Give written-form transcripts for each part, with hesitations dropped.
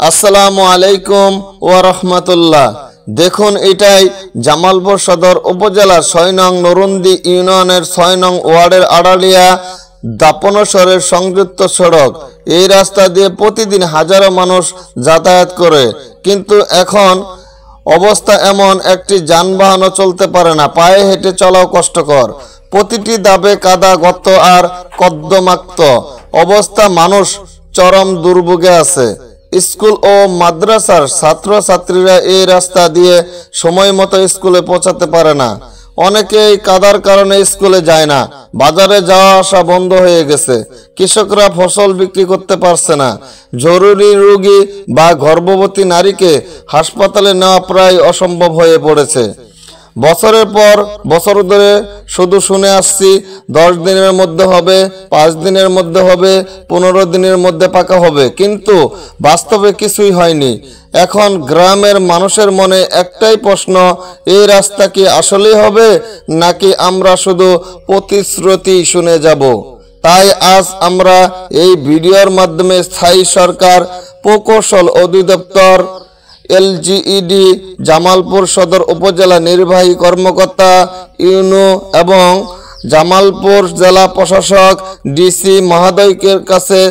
আসসালামু আলাইকুম ওয়া রাহমাতুল্লাহ। দেখুন, এটাই জামালপুর সদর উপজেলার ৬ নং নরুন্দি ইউনিয়নের ৬ নং ওয়ার্ডের আড়ালিয়া দাপনসরের সংযুক্ত সড়ক। এই রাস্তা দিয়ে প্রতিদিন হাজারো মানুষ যাতায়াত করে, কিন্তু এখন অবস্থা এমন, একটি যানবাহনও চলতে পারে না, পায়ে হেঁটে চলাও কষ্টকর। প্রতিটি ধাপে কাদা, গর্ত আর কর্দমাক্ত অবস্থা, মানুষ চরম দুর্ভোগে আছে। স্কুল ও মাদ্রাসার ছাত্রছাত্রীরা এই রাস্তা দিয়ে সময় মতো স্কুলে পৌঁছাতে পারে না। অনেকেই কাদার কারণে স্কুলে যায় না, বাজারে যাওয়া আসা বন্ধ হয়ে গেছে, কৃষকরা ফসল বিক্রি করতে পারছে না, জরুরি রোগী বা গর্ভবতী নারীকে হাসপাতালে নেওয়া প্রায় অসম্ভব হয়ে পড়েছে। বছরের পর বছর ধরে শুধু শুনে আসছি 10 দিনের মধ্যে হবে, 5 দিনের মধ্যে হবে, 15 দিনের মধ্যে পাকা হবে, কিন্তু বাস্তবে কিছুই হয়নি। এখন গ্রামের মানুষের মনে একটাই প্রশ্ন, এই রাস্তা কি আসলেই হবে, নাকি আমরা শুধু প্রতিশ্রুতি শুনে যাব? তাই আজ আমরা এই ভিডিওর মাধ্যমে স্থায়ী সরকার, প্রকৌশল অধিদপ্তর, এলজিইডি, জামালপুর সদর উপজেলা নির্বাহী কর্মকর্তা, ইউনো এবং জামালপুর জেলা প্রশাসক ডিসি মহোদয়ের কাছে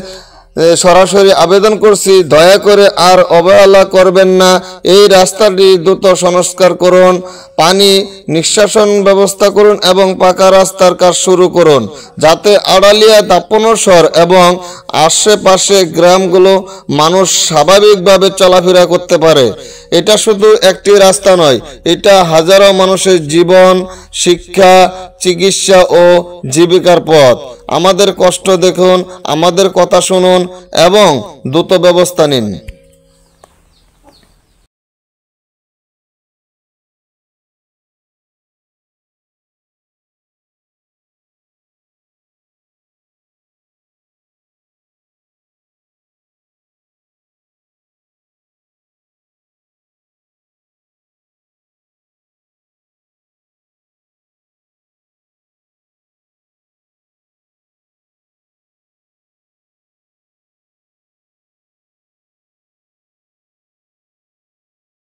সরাসরি আবেদন করছি, দয়া করে আর অবহেলা করবেন না। এই রাস্তাটি দ্রুত সংস্কার করুন, পানি নিষ্কাশন ব্যবস্থা করুন এবং পাকা রাস্তার কাজ শুরু করুন, যাতে আড়ালিয়া, দাপনসর এবং আশেপাশে গ্রামগুলো মানুষ স্বাভাবিকভাবে চলাফেরা করতে পারে। এটা শুধু একটি রাস্তা নয়, এটা হাজারো মানুষের জীবন, শিক্ষা, চিকিৎসা ও জীবিকার পথ। আমাদের কষ্ট দেখুন, আমাদের কথা শুনুন এবং দ্রুত ব্যবস্থা নিন।